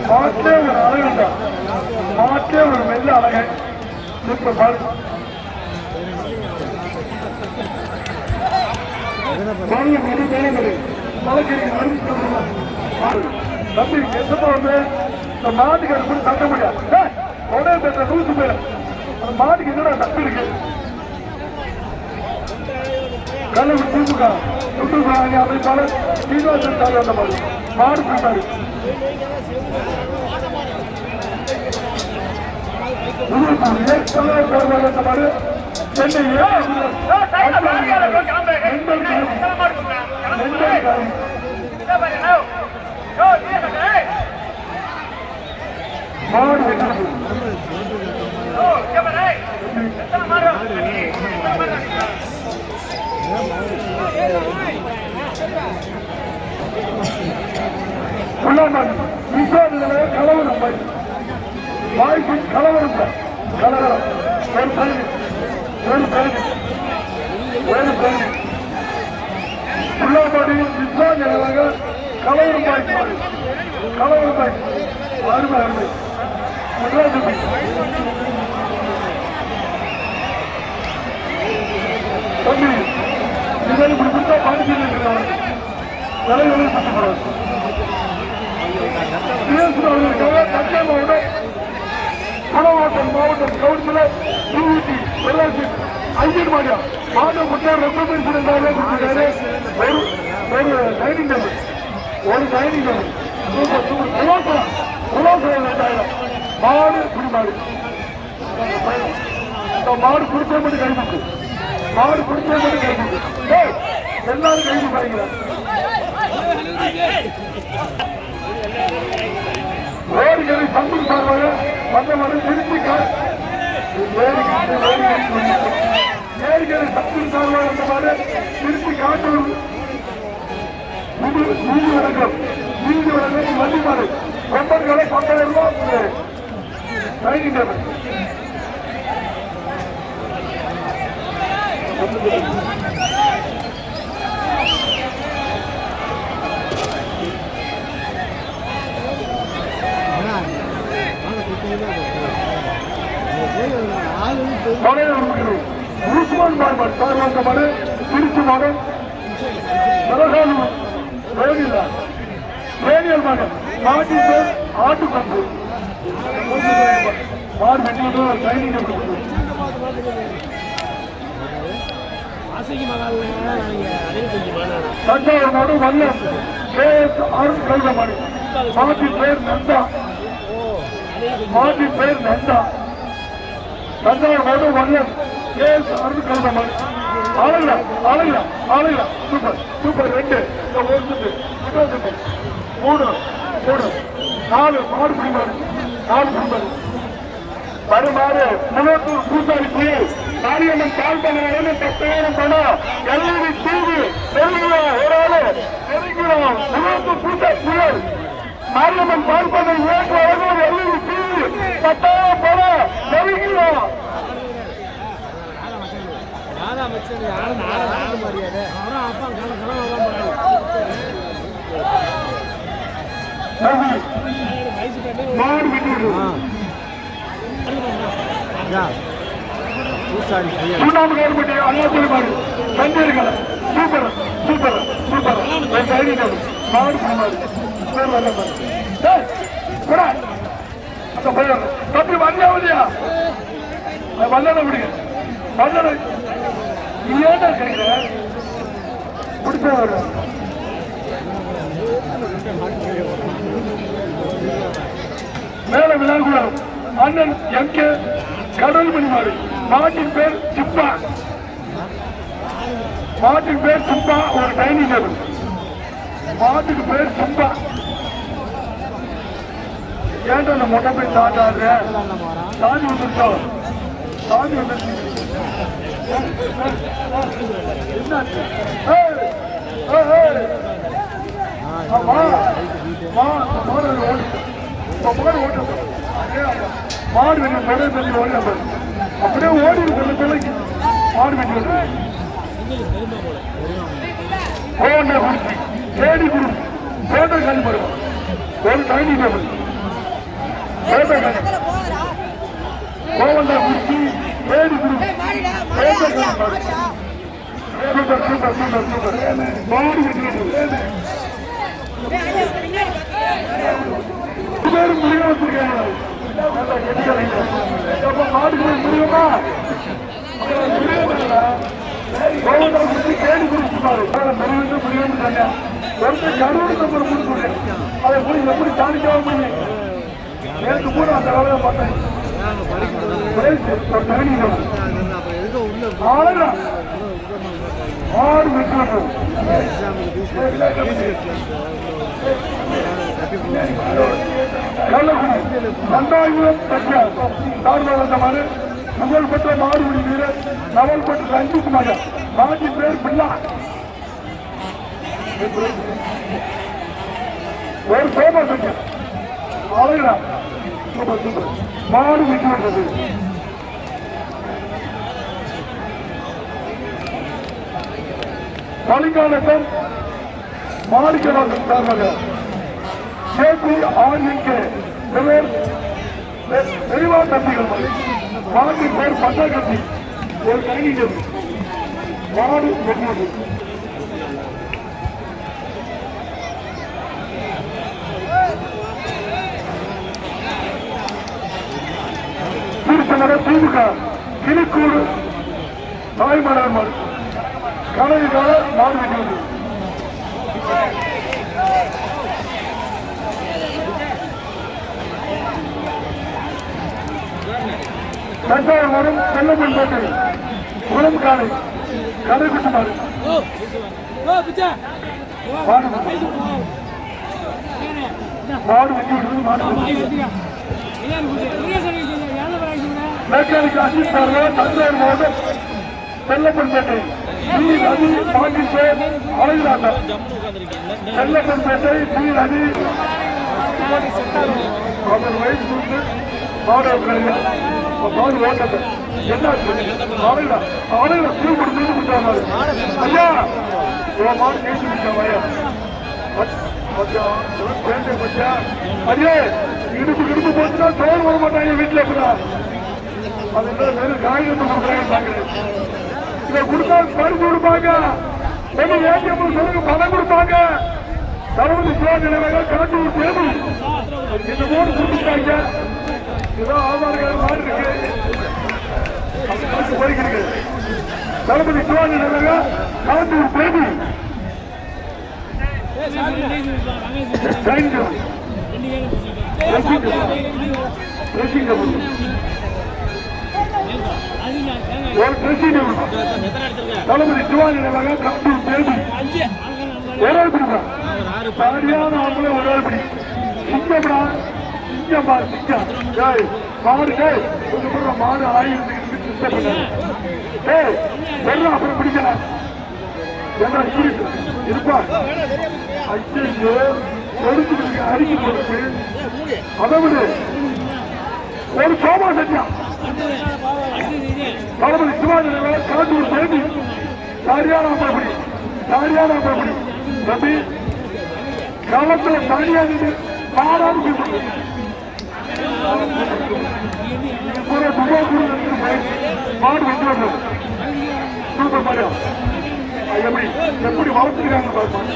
மாற்றே ஒரு அழகுண்டா, மாற்றே ஒரு மெல்ல அழகை சூப்பர் பால். தம்பி எத்தப்ப வந்து இந்த மாட்டுக்கு அது கூட தட்ட முடியாது. உடனே பேச லூசு போயிட அந்த மாட்டுக்கு என்னடா தட்டு இருக்கு. கல்லூரி திமுக சுற்றுலா அமைப்பாளர் சீனிவாசன் சார் அந்த மாதிரி மாடு பிடிப்பாரு. சென்னை கலவரம் வாய்ப்பு கலவரம் கலவரம் ஒரு பகுதி ஒரு பகுதி ஒரு பகுதி உள்ளாபாடி விஸ்வாஜனாக கலவரம் வாய்ப்பு கலவரம் வாய்ப்பு அருமை அருமை முதலாவது தம்பி இதை இப்படி கொடுத்தா பாதிக்கிறது இருக்கிறாங்க தலைவரை சுற்றப்படாது. குணவாக்கம் மாவட்டம் கவுன்சிலர் டிவிடி பொள்ளாச்சி ஐயர் மாடியா மாவட்ட முட்டார் ரெப்ரசன்டேஷன் ஒரு டைனிங் டேபிள் ஒரு டைனிங் டேபிள் சூப்பர் சூப்பர் குலோசரம் குலோசரம் 2000 மாடு குடிமாடு. மாடு குடிச்சா மட்டும் கைவிட்டு மாடு குடிச்சா மட்டும் கைவிட்டு எல்லாரும் கைது பாருங்களா. வேறுகளை பங்கு சார்பாக வந்தவரை திருச்சி வேறுகளை பங்கு சார்பாக வந்தவாறு திருச்சி காட்டூர் நீதி வழங்கும் வண்டிமாறு கொம்பன்களை 10,000 ரூபாய் ட்ரைனிங் டேபிள். உஸ்மான் பார்பர் சார்பாக திருச்சி மாவட்டம் ரேடியல் மகன் மாட்டி பேர் ஆட்டு பம்பு மாடு வெட்டி ட்ரைனிங் தஞ்சாவூர் நாடு வல்லம் KS அருண் கல்வமணி மாட்டி பேர் நந்தா மாட்டி பேர் நந்தா தஞ்சாவூர் நாடு வல்லம் KS அருண் கல்வமணி ஆளுங்களா ஆளுங்களா ஆளுங்களா சூப்பர் சூப்பர் 2 3 4 மாடு பிடிமாறு 4 பிடிமாறு வருமாறு முன்னூர் பூசாரி புயல் மாரியம்மன் கால் பண்ண 10,000 பணம் எல்இடி டிவி நெருங்குறோம் ஒரு ஆளு நெருங்குறோம் முன்னூர் பூசாரி புயல் மாரியம்மன் கால் பண்ண எல்இடி டிவி 10,000 பணம் நெருங்குறோம். மாடு விட்டு சுண்ணாம்பு அண்ணாத்தூர் மாடு சஞ்சரிக்கல சூப்பர் சூப்பர் சூப்பர் மாடு மாடு அந்த பையன் தப்பி வந்தாவதியா வல்லனை விடுங்க வல்லனை நீ ஏன்டா கிடைக்கிற பிடிச்ச மேல விழாக்குள்ள அண்ணன் MK கடல்மணி மாடு மாட்டின் பேர் சிப்பா மாட்டின் பேர் சிப்பா ஒரு டைனிங் டேபிள் மாட்டுக்கு பேர் சிப்பா. ஏன்டா அந்த மொட்டை போய் சாட்டாடுற சாதி வந்துருச்சோம் சாதி வந்துருச்சு மாடு வெட்டி பெரிய பெரிய ஓடி அப்படியே ஓடி இருக்கிற பிள்ளைக்கு மாடு வெட்டி தேடி குரு தேட்டர் காலி பண்ணுவோம் ஒரு டைனிங் டேபிள் கோவண்டா குச்சி ஏடி குரு சூப்பர் சூப்பர் சூப்பர் சூப்பர் மாடு வெட்டிட்டு பேரும் முடிவு வச்சிருக்காங்க. மாடு முடியுமா கோவண்டா குச்சி ஏடி குடிச்சுப்பாரு முடிவு முடிவுன்னு சொன்னேன். ஒருத்தர் கருவூர் நம்பர் முடிச்சுடுறேன். அதை போய் எப்படி தாண்டிக்காக முடியும் நேற்று கூட அந்த வேலையை பார்த்தேன். ஆறு வெற்றி புகழ் பெற்ற மாடுபிடி வீரர் நவல் பெற்ற ரஞ்சித்குமார் மாட்டின் பேர் பிள்ளா. ஒரு சோபா சட்டம் அழகா மாடு வெற்றி பெற்றது. பலிகாலத்தில் மாளிகவாசன் சார்பாக KPRNK தெளிவா கட்சிகள் மாட்டின் பேர் பட்டா கட்சி ஒரு கைதிகள் மாடு வெற்றி திருச்சநகர் திமுக கிளிக்கூடு தாய்மலர் கலைக்கால மாடு வெட்டுவது. தஞ்சாவூர் வரும் செல்லப்பன் பேட்டை குளம் காலை கதைக்குட்டு மாடு மாடு வெட்டி மாடு மெக்கானிக் அசிஸ்டர் தஞ்சாவூர் மாவட்டம் செல்லப்பன்பேட்டை ஸ்ரீ ரவி பாண்டின் பேர் அழகுராஜா. செல்லப்பன்பேட்டை ஸ்ரீ ரவி அவர் வயசு மாடு ஓட்டத்தை என்ன அழகுரா அழகுரா பூ கொடுத்து கொடுத்தாரு. ஐயா இவன் மாடு கேட்டு விட்டான் ஐயா ஐயே இடுப்பு இடுப்பு போச்சுன்னா தோல் வர மாட்டாங்க வீட்டுல கூட அது வெறும் காய்கறி கொடுக்குறாங்க. இதை கொடுத்தா பரிசு கொடுப்பாங்க. ஏடிஎம் சொல்லுங்க பணம் கொடுப்பாங்க. தளபதி சிவாஜி கலெக்டர் தேவை இந்த போர்டு கொடுத்துட்டாங்க. ஏதோ ஆதார் கார்டு மாறி இருக்கு போய்க்கு. தளபதி சிவாஜி கலெக்டர் தேவை ஒரு பிரசிடம் தளபதி சிவாஜி ஒரு ஆள் பிடிப்பான். சரியான ஆம்பளை ஒரு ஆள் பிடி சிங்கம்டா சிங்கம்பா சிங்கம் மாடு கொஞ்சம் மாடு ஆயிரத்துக்கு வெறும் அப்புறம் பிடிக்கலாம் இருப்பா ஐயோ கொடுத்து அடிக்க போட்டு அதை விட ஒரு சோபா செஞ்சா தளபதி சிவாஜி கலந்து சேர்ந்து சரியான அப்படி சரியான அப்படி தம்பி களத்துல தனியா நின்று பாடாது மாடு வெட்டுறது சூப்பர் மாடியா எப்படி எப்படி வளர்த்துக்கிறாங்க பார்ப்போம்.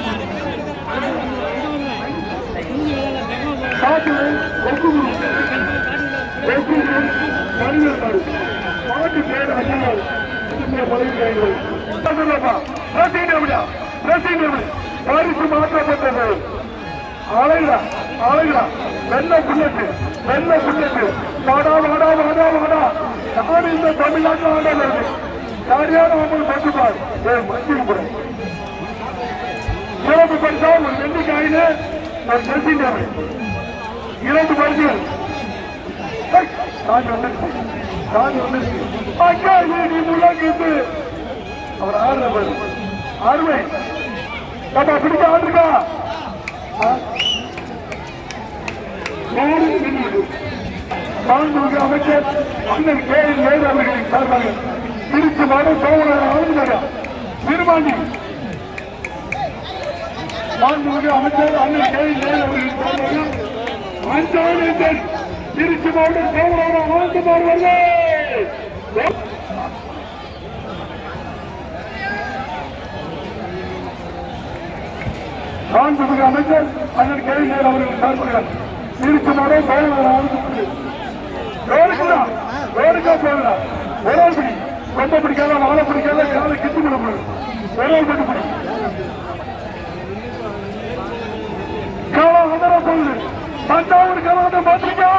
மாட்டு பேர் பரிசு மாற்றப்பட்டது. அழகா அழகா வெள்ள புல்லட்டு வெள்ள புல்லட்டு வாடா வாடா வாடா வாடா நாடு இந்த தமிழ்நாட்டில் ஆண்டாங்க. சரியான உங்களுக்கு பட்டுப்பார் மஞ்சள் கூட சிறப்பு பரிசா ஒரு வெள்ளிக்காயில ஒரு ட்ரெஸ்ஸிங் டேபிள் 2 பரிசுகள் அவர் ஆடுற அருமை நம்ம பிடிக்க ஆடுக்கா அமைச்சர் அண்ணன் KN நேரு அவர்களின் சார்பாக திருச்சி மாவட்டம் சோழர் ஆளுநர் திருமாண்டி மாண்புமிகு அமைச்சர் அண்ணன் KN நேரு அவர்களின் சார்பாக திருச்சி மாவட்டம் சோழவரம் ஆனந்தமார் வருது. காண்புமிகு அமைச்சர் அண்ணன் கேள்வியர் அவர்கள் சார்பாக திருச்சி மாவட்டம் சோழவரம் ஆனந்தமார் ரோடுக்கா போகலாம். ஒரே பிடி ரொம்ப பிடிக்காத வாழை பிடிக்காத காலை கிட்டு விடப்படும். ஒரே பட்டு பிடி காலா வந்துட போகுது. தஞ்சாவூர் காலத்தை பாத்திரிக்கா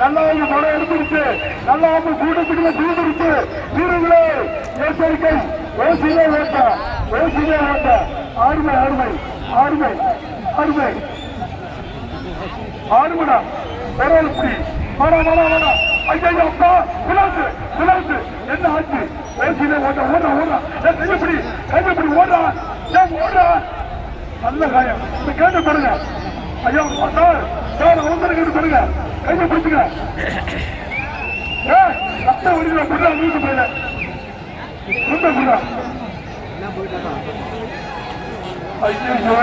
நல்லா படம் எடுத்துருச்சு. நல்லா கூட்டத்துக்குள்ள தூந்துருச்சு. வீரர்களே எச்சரிக்கை. ஓசிலே ஓட்ட ஓசிலே ஓட்ட ஆறுமை ஆறுமை ஆறுமை ஆறுமை ஆறுமடா ஒரே புடி வாடா வாடா வாடா. ஐயா அப்பா விலாசு விலாசு என்ன ஆச்சு? ஓசிலே ஓட்ட ஓடுறா ஓடுறா. கைப்படி கைப்படி ஓடுறா ஓடுறா. நல்ல காயம். இந்த கேட்டு பாருங்க. ஐயா சார் சார் அவசரம் கேட்டு பாருங்க. கையை பிடிச்சுங்க. ரத்த வடிவில் புடா வீட்டு போயில புடா. ஐயோ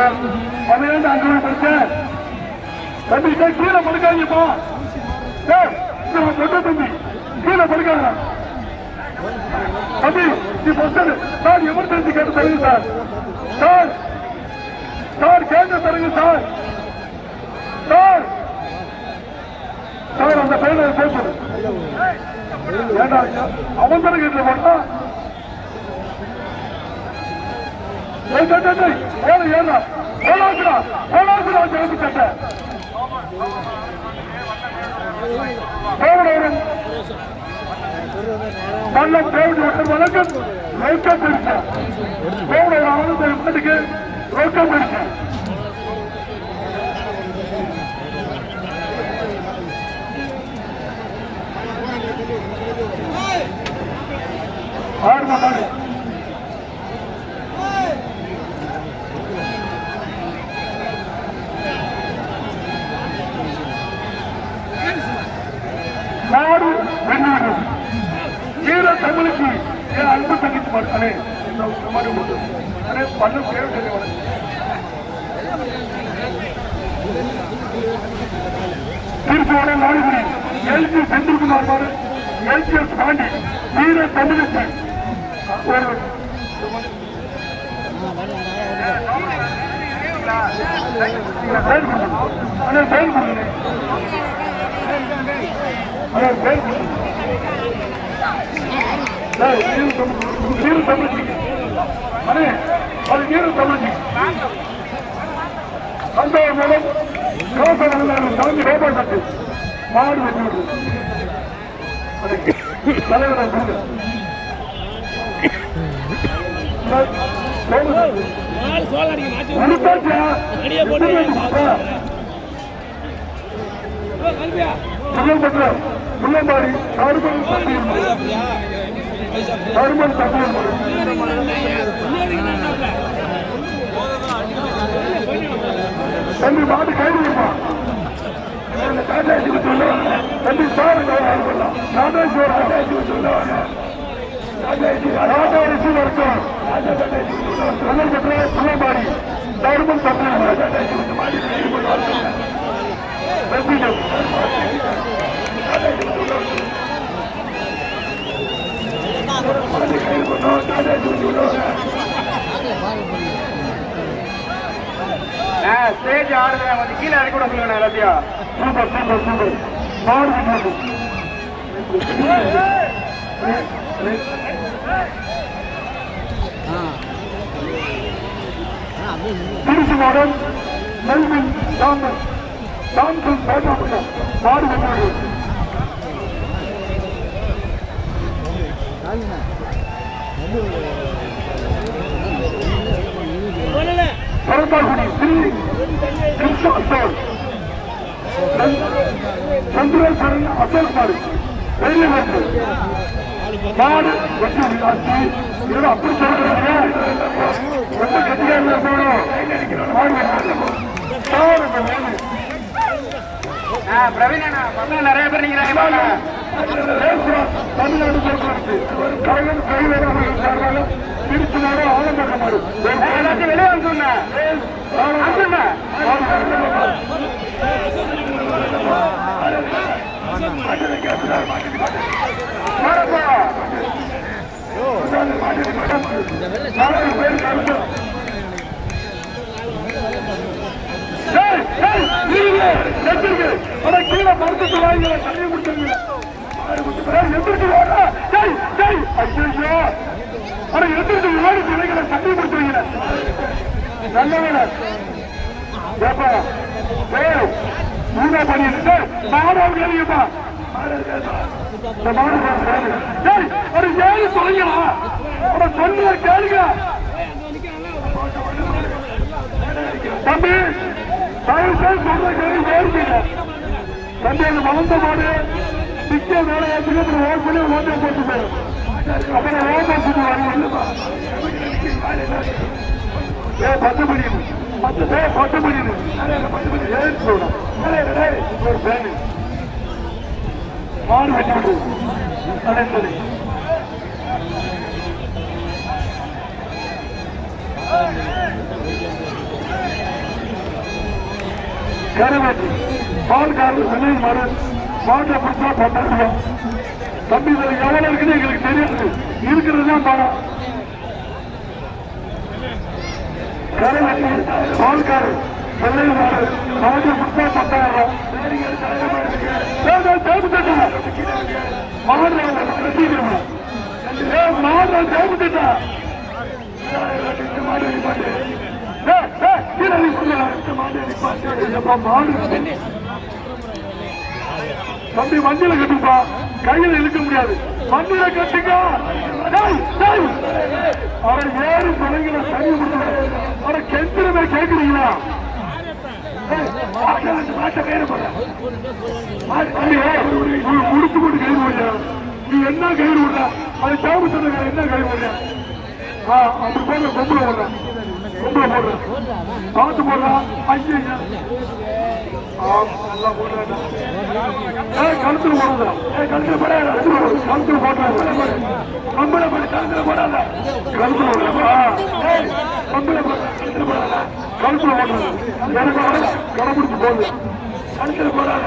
பதினேழு அஞ்சு படிச்சேன். தம்பி கீழே படுக்காதீங்கப்பா. தம்பி கீழே படுக்காங்க. தம்பி நீ பஸ்டர் சார் எமர்ஜென்சி கேட்டு தருங்க சார். சார் சார் கேட்டு தருங்க சார். சார் சார் அந்த பையனை பேசுறது அவசர கேட்டு போட்டா மன்னம் தேவடி ஒருத்தர் வழக்கம் ரோக்கம் பிடிச்சேன். வீட்டுக்கு ரோக்கம் பிடிச்சேன். ஆறு மாட்டாங்க. நாடு வென்றுவிடும். ஈர தமிழுக்கு என் அன்பு தங்கிச்சு மாட்டானே பண்ண திருச்சியோட நாடுபடி எல்ஜி செந்தில்குமார் பாரு எல்ஜிஎஸ் பாண்டி ஈர தமிழுக்கு நீரு தமிழ்ச்சி அது நீரு தமிழ்ச்சி அந்த மூலம் காசு தாண்டி ரோபாட்டு மாடு வெற்றி தலைவர் முள்ளம்பாடி சாருமன் தம்பி மாட்டு கைது தம்பி சார் முள்ளம்பாடி சாருமன் ஸ்டேஜ் ஆடுறேன் கொஞ்சம் கீழே இறக்கி விட சொல்லுங்க எல்லாத்தையும். சூப்பர் சூப்பர் சூப்பர் திருச்சி மாவட்டம் மெல்வின் தாமஸ் தாம்சன் பேட்டப்பட்ட மாடு வெற்றி பரந்தாக்குடி ஸ்ரீ கிருஷ்ண அசோல் சந்திரேஸ்வரன் அசோல் மாடு வெளியே வந்து மாடு வெற்றி ஆட்சி இதோட அப்படி சொல்றீங்க ரொம்ப கட்டியா போகணும் மாடு பிரவீனா பசங்க நிறைய பேர் நீங்க தமிழ்நாடு போக்குவரத்து கலைஞர் கைவேறு அவர்கள் சார்பாக வெளியே வந்து கீழே மறுத்து வாங்கி தண்ணி கொடுத்துருங்க எந்திரிச்சு எந்திரிச்சு தண்ணி கொடுத்துருங்க நல்ல ஊரா பண்ணிட்டு மாணவர்கள் எழுதிப்பா ஒரு ஏழு சொல்லிக்கலாம் சொல்லுங்க கேளுங்க தம்பி தயவு செய்து சொல்ற கேள்வி வேறுபீங்க தம்பி அந்த வளர்ந்த மாடு நிக்க வேலை அப்புறம் ஓட் பண்ணி ஓட்டை போட்டு போயிடும் அப்புறம் ஓட்ட போட்டு வரீங்க பத்து மணி பத்து மணி ஏன் சொல்றேன் ஒரு பேனு மாடு வெட்டி விட்டு அதே சரி கருவட்டி பால்காரர் விலை மாடு மாட்டை பிடிச்சா 10 ரூபாய் தம்பி எவ்வளவு இருக்குன்னு எங்களுக்கு தெரியாது இருக்கிறது தான் பணம் கருவட்டி பால்காரர் விலை மாடு மாட்டை பிடிச்சா 10,000 மாடு தேவைப்பட்டா தம்பி மஞ்சளை கட்டுப்பா கையில இழுக்க முடியாது மஞ்சளை கட்டுங்க அவரை ஏறு பிள்ளைங்களை சரி அவரை கெஞ்சிரமே கேட்கிறீங்களா முடிச்சு போட்டு கயிறு போடுற நீ என்ன கயிறு விடுற அது தேவை சொன்ன என்ன கயிறு போடுற அப்படி போடுற கொம்புல போடுற கொம்புல போடுற பார்த்து போடுறா ஐயா கழுத்துல போடுறா கழுத்துல போடாத கழுத்துல போடுறாங்க கொம்புல போட கழுத்துல போடாத கழுத்துல கொம்புல போடுற கழுத்துல போடாத கழுத்துல போடுறது எனக்கு கடைபிடிச்சு போகுது கழுத்துல போடாத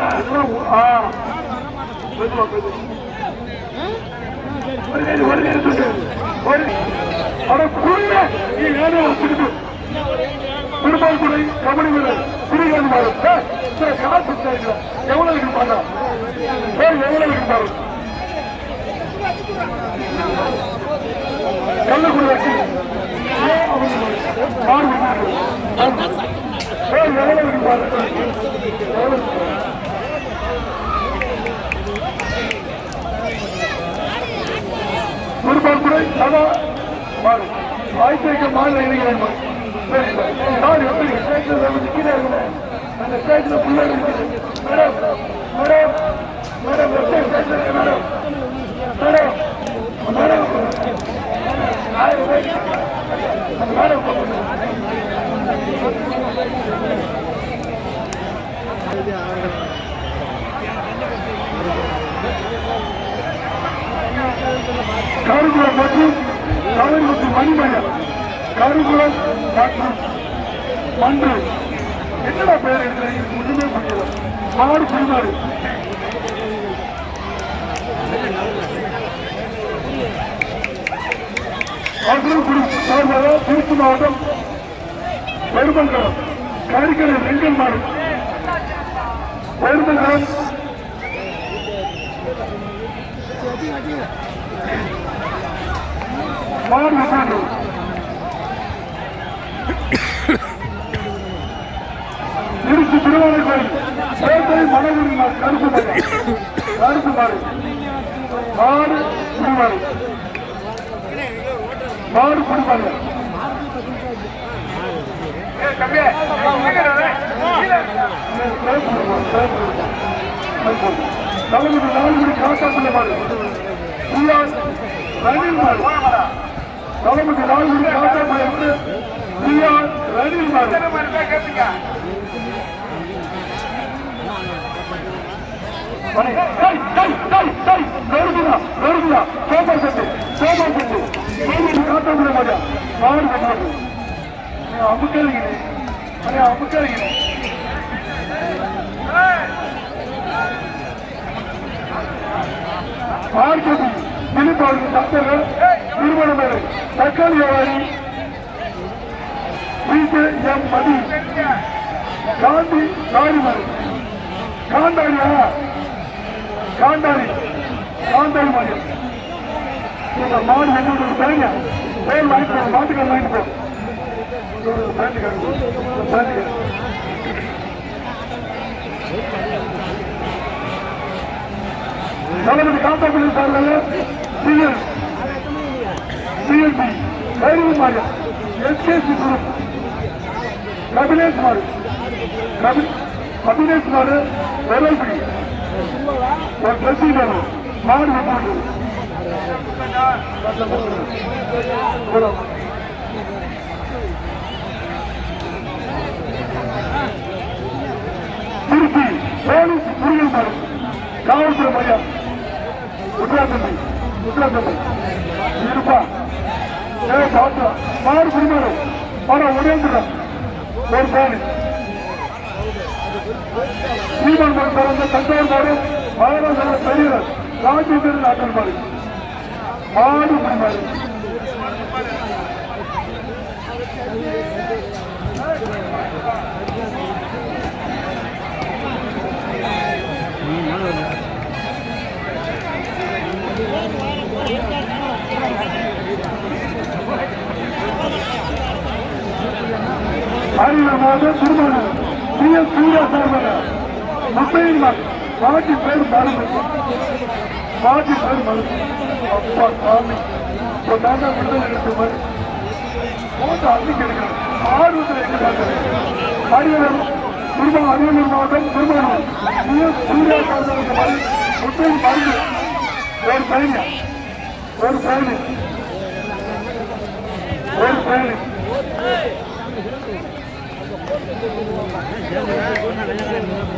திருமால் துறை கபடி வீரர் சிறிகாது காசு எவ்வளவு இருக்கு பாருங்க எவ்வளவு இருக்கு பாருங்க கள்ளக்குடி வச்சு எவ்வளவு இருக்கு பாருங்க திருப்பால்துறை சதா மாறு ஆய்ச்சிக்க மாநில இளைஞர் நான் எப்படி ஸ்டேஜில் கீழே இருக்கிறேன் அந்த ஸ்டேஜில் ஃபுல்லாக இருக்குது மேடம் மேடம் மேடம் ஸ்டேஜில் மேடம் மேடம் மேடம் மேடம் காரிக்குளம் மற்றும் கவர்மெண்ட் மணிமயம் காரிக்குளம் மற்றும் மன்று என்னடா பேர் எடுக்கிறீங்க ஒண்ணுமே புரியல மாடு புரிமாறு திருச்சி மாவட்டம் பெருமங்கலம் காரிக்கரை வெங்கல் மாடு பெருமங்கலம் மாடு விட்டாண்டு திருச்சி திருவாரூர் கோயில் சேத்தை மனகுடி கருப்பு மாடு மாடு குடிமாறு மாடு குடிமாறு தலைமுறை நான்கு காத்தாக்குள்ள மாடு ரணில் மாடு தலைமுறை நான்கு காத்தாக்குள்ள ரணில் மாடு காத்தாக்குள்ள மாடு மாடு மாவட்ட சட்டங்கள் நிறுவன மேலை தக்காளி வியாபாரி எம் மதி காந்தி காரிமலை காந்தாரியா காந்தாரி காந்தாரி மாநிலம் மாடு எங்களுக்கு சரிங்க பேர் வாங்கிட்டு போ மாட்டுக்கள் வாங்கிட்டு போ தளபதி காத்தாப்பள்ளி சார்பில் சிஎல்பி கைரூர் மாநிலம் எஸ்கேசி குரூப் கபிலேஷ் மாடு வெள்ளைப்படி ஒரு பிரச்சனை வேணும் மாடு திருச்சி போலீஸ் முருகன் மாடு காவல்துறை மையம் உத்தராகண்ட் இருப்பா மாடு குடிமாறு பணம் உடையந்துடும் ஒரு பேனு சீமன் மண் பிறந்த தஞ்சாவூர் மாடு மகாராஷ்டிர பெரியவர் ராஜேந்திரன் ஆட்டல் மாடு மாடு குடிமாறு அரியலூர் மாவட்டம் திருமணம் சிஎஸ் சூர்யா சார்பாக முப்பையின் மாட்டி பேர் மருந்து மாட்டி பேர் மருந்து அப்பா சாமி இப்போ தாண்டா விடுதலை எடுத்த மாதிரி போட்டு அன்னைக்கு எடுக்கணும் ஆர்வத்தில் எடுக்கிறாங்க அரியலூர் மாவட்டம் திருமணம் சிஎஸ் சூர்யா சார்பாக முப்பையின் மருந்து ஒரு பயணி